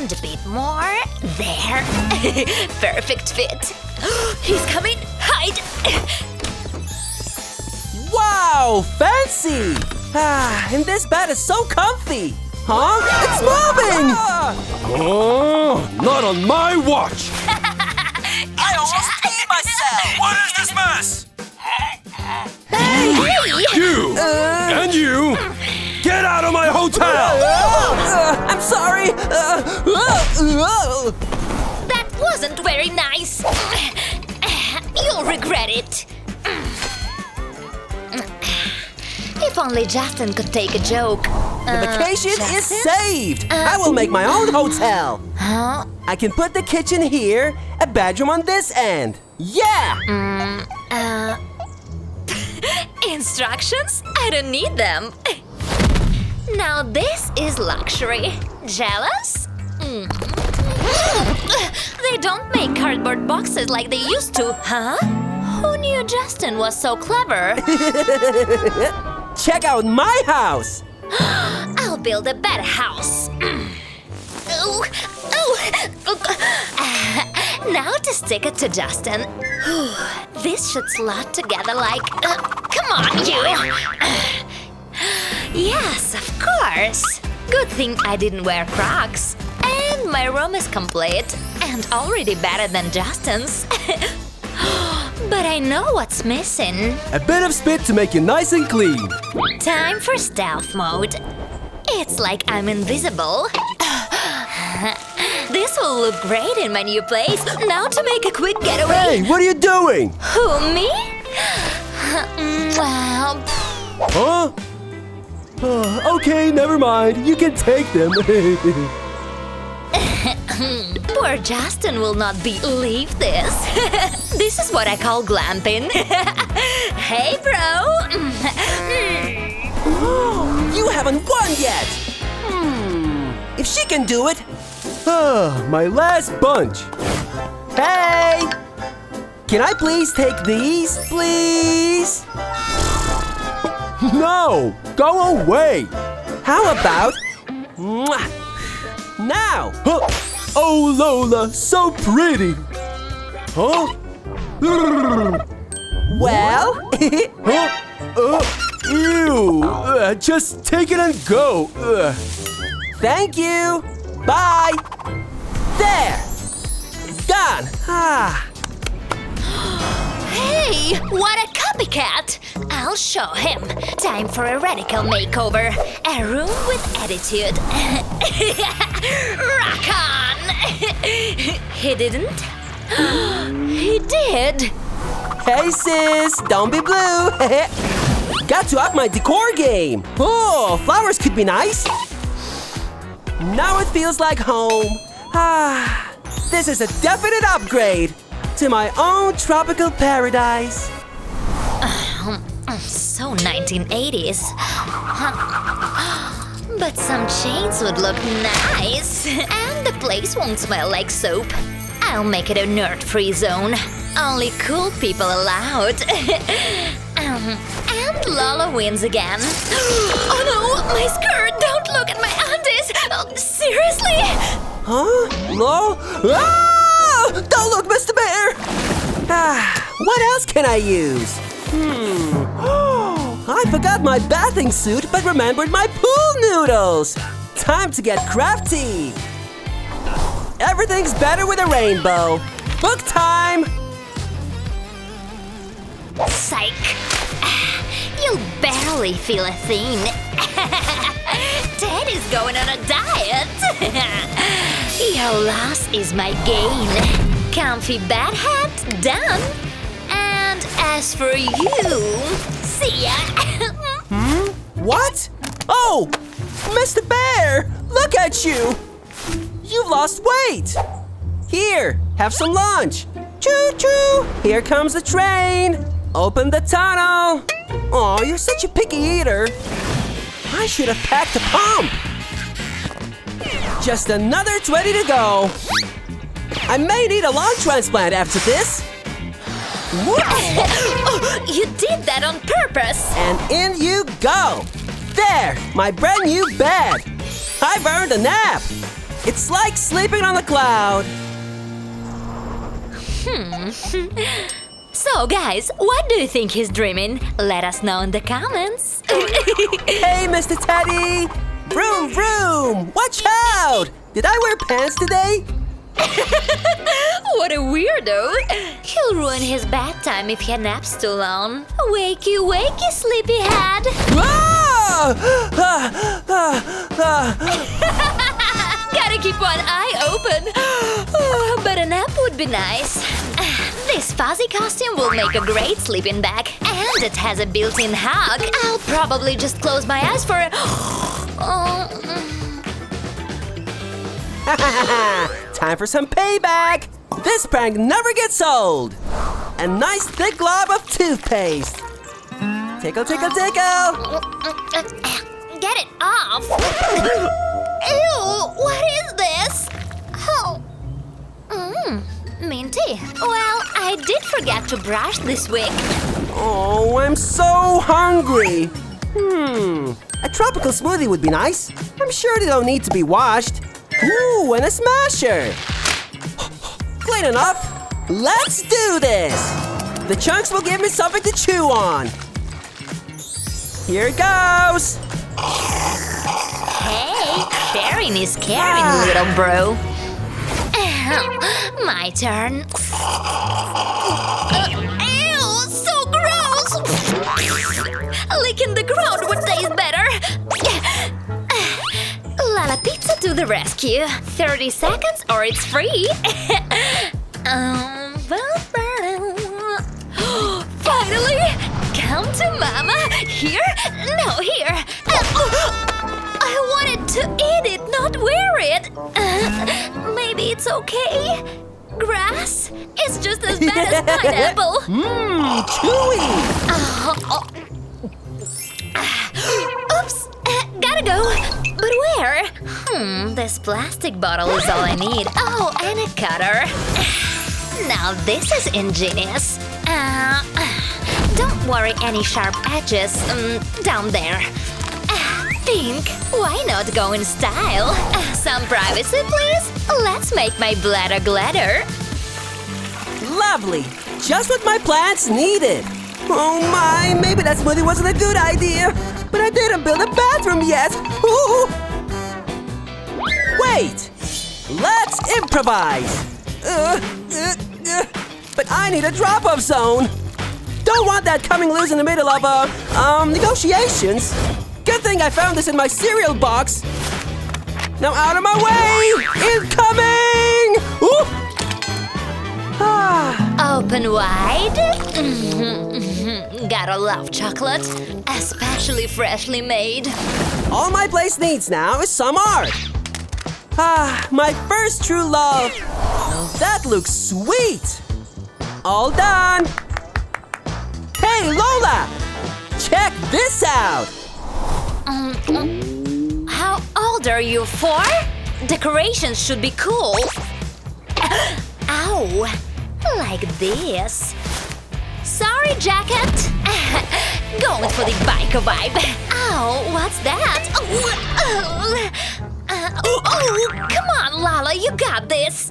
And a bit more. There. Perfect fit. He's coming. Hide. Wow, fancy! And this bed is so comfy. Huh? It's moving! Oh, not on my watch! I almost peed myself! What is this mess? Hey! You! And you! Get out of my hotel! I'm sorry! That wasn't very nice. You'll regret it. If only Justin could take a joke. The vacation Justin? is saved! I will make my own hotel! Huh? I can put the kitchen here, a bedroom on this end. Yeah! Instructions? I don't need them. Now this is luxury. Jealous? They don't make cardboard boxes like they used to, huh? Who knew Justin was so clever? Check out my house! I'll build a better house. Now to stick it to Justin. This should slot together like... come on, you! Yes, of course. Good thing I didn't wear Crocs. And my room is complete and already better than Justin's. But I know what's missing. A bit of spit to make you nice and clean. Time for stealth mode. It's like I'm invisible. This will look great in my new place. Now to make a quick getaway. Hey, what are you doing? Who, me? Huh? Okay, never mind. You can take them. Poor Justin will not believe this. This is what I call glamping. Hey, bro. You haven't won yet! If she can do it... My last bunch. Hey! Can I please take these, please? No! Go away! How about... Mwah. Now! Huh. Oh, Lola, so pretty! Huh? Well... Huh? Ew! Just take it and go! Thank you! Bye! There! Done! Hey, what a copycat! I'll show him. Time for a radical makeover. A room with attitude. Rock on! He didn't? He did! Hey sis, don't be blue! Got to up my decor game! Oh, flowers could be nice! Now it feels like home. This is a definite upgrade to my own tropical paradise. So 1980s. But some chains would look nice. And the place won't smell like soap. I'll make it a nerd-free zone. Only cool people allowed. And Lola wins again. Oh no, my skirt! Don't look at my undies! Seriously? Huh? No? Ah! Don't look, Mr. Bear! What else can I use? I forgot my bathing suit, but remembered my pool noodles! Time to get crafty! Everything's better with a rainbow. Book time! Psych! You'll barely feel a thing. Ted is going on a diet. Your loss is my gain. Comfy bad hat, done. And as for you, see ya. What? Oh! Mr. Bear! Look at you! You've lost weight! Here, have some lunch! Choo-choo! Here comes the train! Open the tunnel! Aw, you're such a picky eater! I should have packed a pump! Just another 20 to go! I may need a lung transplant after this! Oh, you did that on purpose! And in you go! There! My brand new bed! I've earned a nap! It's like sleeping on a cloud. So guys, what do you think he's dreaming? Let us know in the comments. Hey, Mr. Teddy! Vroom, vroom! Watch out! Did I wear pants today? What a weirdo! He'll ruin his bedtime if he naps too long. Wakey, wakey, sleepyhead! Ah! Gotta keep one eye open. But a nap would be nice. This fuzzy costume will make a great sleeping bag. And it has a built-in hug. I'll probably just close my eyes for a... Time for some payback! This prank never gets old! A nice thick glob of toothpaste. Tickle, tickle, tickle! Get it off! Ew! What is this? Oh. Minty. Well, I did forget to brush this week. Oh, I'm so hungry. A tropical smoothie would be nice. I'm sure they don't need to be washed. Ooh, and a smasher. Clean enough. Let's do this. The chunks will give me something to chew on. Here it goes. Hey, sharing is caring, little bro. My turn. Ew, so gross! Licking the ground would taste better. Lala Pizza to the rescue. 30 seconds or it's free. Finally! Come to mama. Here? No, here. I wanted to eat it, not wear it. Maybe it's okay. Grass is just as bad as pineapple. Chewy. Oops, gotta go. But where? This plastic bottle is all I need. Oh, and a cutter. Now this is ingenious. Don't worry, any sharp edges down there. Think, why not go in style? Some privacy, please? Let's make my bladder glitter. Lovely. Just what my plants needed. Oh my, maybe that smoothie wasn't a good idea. But I didn't build a bathroom yet. Ooh. Wait. Let's improvise. But I need a drop-off zone. Don't want that coming loose in the middle of negotiations. Good thing I found this in my cereal box. Now out of my way! Incoming! Ooh. Open wide. Gotta love chocolate, especially freshly made. All my place needs now is some art. My first true love. That looks sweet. All done. Hey, Lola! Check this out. How old are you, 4? Decorations should be cool. Ow! Like this. Sorry, jacket. Going for the biker vibe. Ow, what's that? Come on, Lala, you got this.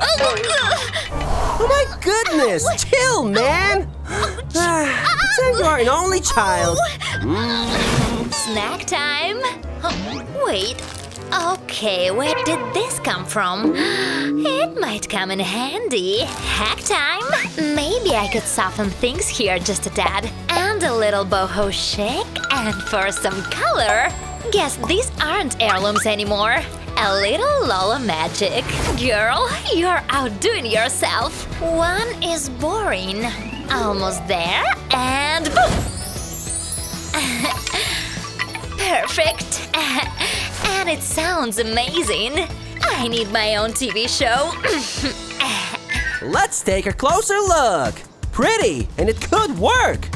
Oh my goodness! Chill, man! Pretend you are an only child. Snack time. Wait. Okay, where did this come from? It might come in handy. Hack time. Maybe I could soften things here just a tad. And a little boho chic. And for some color. Guess these aren't heirlooms anymore. A little Lola magic. Girl, you're outdoing yourself. One is boring. Almost there. And boom! Perfect. And it sounds amazing. I need my own TV show. Let's take a closer look. Pretty, and it could work.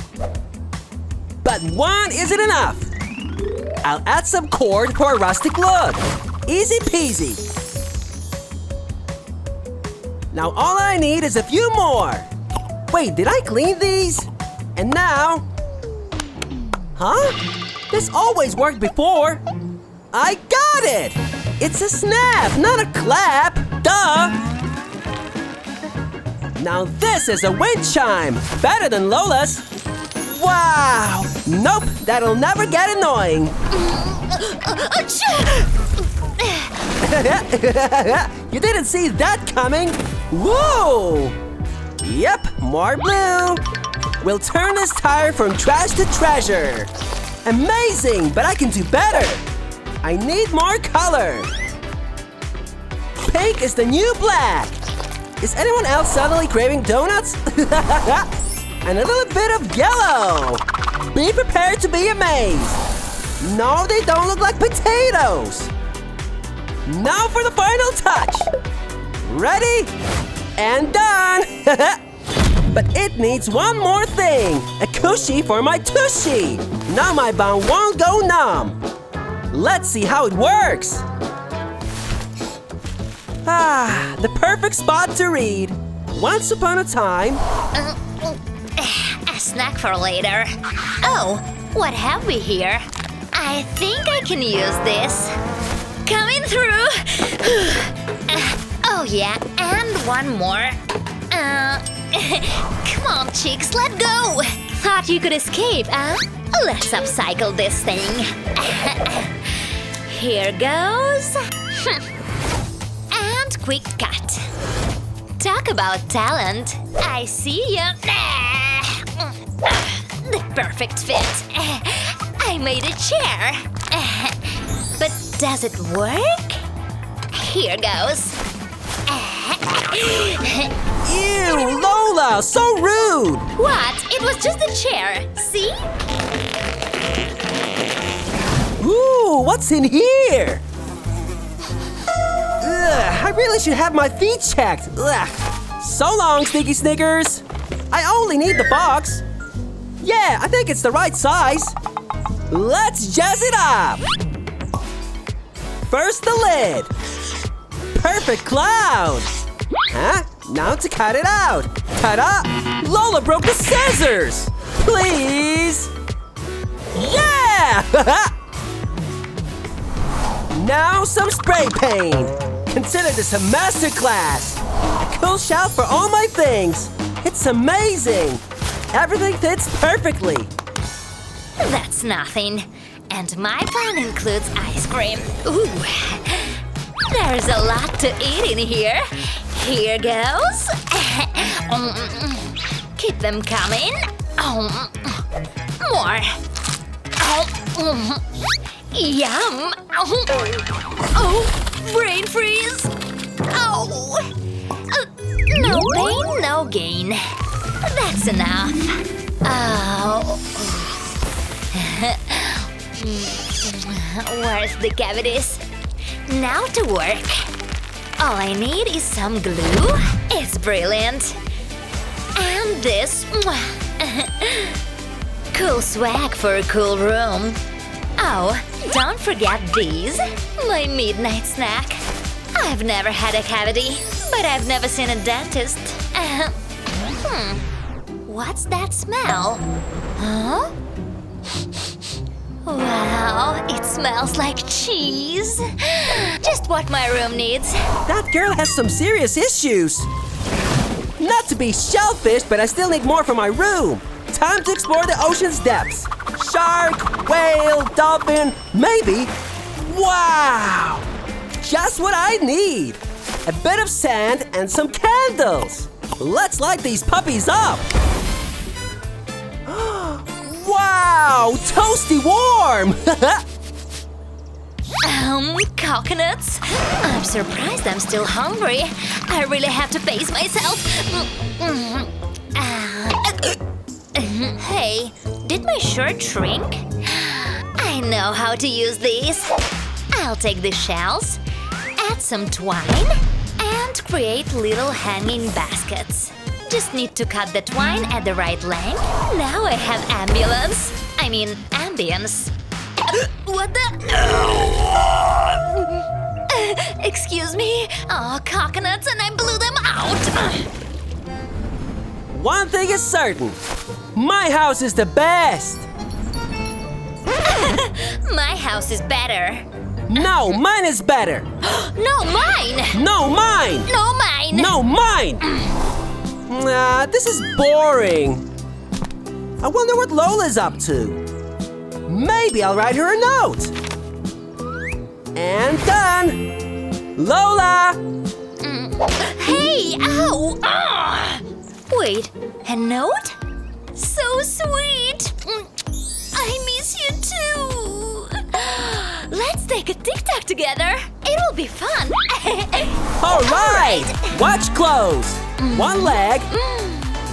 But one isn't enough. I'll add some cord for a rustic look. Easy peasy. Now all I need is a few more. Wait, did I clean these? And now... Huh? This always worked before. I got it! It's a snap, not a clap. Duh! Now this is a wind chime. Better than Lola's. Wow! Nope, that'll never get annoying. You didn't see that coming. Whoa! Yep, more blue. We'll turn this tire from trash to treasure. Amazing, but I can do better. I need more color. Pink is the new black. Is anyone else suddenly craving donuts? And a little bit of yellow. Be prepared to be amazed. No, they don't look like potatoes. Now for the final touch. Ready? And done. But it needs one more thing. A cushy for my tushy. Now my bun won't go numb. Let's see how it works. Ah, the perfect spot to read. Once upon a time. A snack for later. Oh, what have we here? I think I can use this. Coming through. Oh yeah, and one more. Come on, chicks, let go. Thought you could escape, huh? Let's upcycle this thing. Here goes. And quick cut. Talk about talent. I see ya. The perfect fit. I made a chair. But does it work? Here goes. Ew, Lola, so rude. What? It was just a chair. See? Ooh, what's in here? Ugh, I really should have my feet checked. Ugh. So long, Sneaky Snickers. I only need the box. Yeah, I think it's the right size. Let's jazz it up. First the lid. Perfect cloud. Huh? Now to cut it out. Ta-da! Lola broke the scissors. Please. Yeah! Now some spray paint. Consider this a masterclass. A cool shelf for all my things. It's amazing. Everything fits perfectly. That's nothing. And my plan includes ice cream. Ooh. There's a lot to eat in here. Here goes. Keep them coming. More. Yum. Oh, brain freeze. Oh. No pain, no gain. That's enough. Oh. Where's the cavities? Now to work. All I need is some glue. It's brilliant. And this. Cool swag for a cool room. Oh, don't forget these. My midnight snack. I've never had a cavity, but I've never seen a dentist. What's that smell? Huh? Wow, it smells like cheese. Just what my room needs. That girl has some serious issues. Not to be shellfish, but I still need more for my room. Time to explore the ocean's depths. Shark, whale, dolphin, maybe. Wow! Just what I need. A bit of sand and some candles. Let's light these puppies up. Wow! Toasty warm! Coconuts? I'm surprised I'm still hungry. I really have to pace myself. Hey, did my shirt shrink? I know how to use these. I'll take the shells, add some twine, and create little hanging baskets. Just need to cut the twine at the right length. Now I have ambience. What the? Excuse me? Oh, coconuts, and I blew them out. One thing is certain. My house is the best. My house is better. No, mine is better. No, mine! No, mine. No, mine! No, mine. This is boring. I wonder what Lola's up to. Maybe I'll write her a note. And done. Lola! Hey, ow! Wait, a note? So sweet! I miss you too! Let's take a tic-tac together. It will be fun. All right. Watch close. One leg,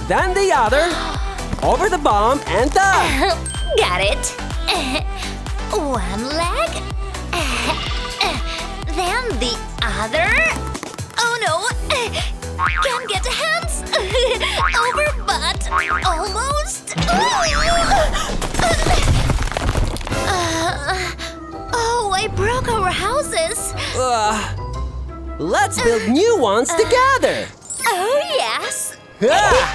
then the other, over the bomb, and done. Got it. One leg, then the other. Oh no! Can't get hands. Over butt. Almost. Oh, I broke our houses. Let's build new ones together. Oh yes. Ah!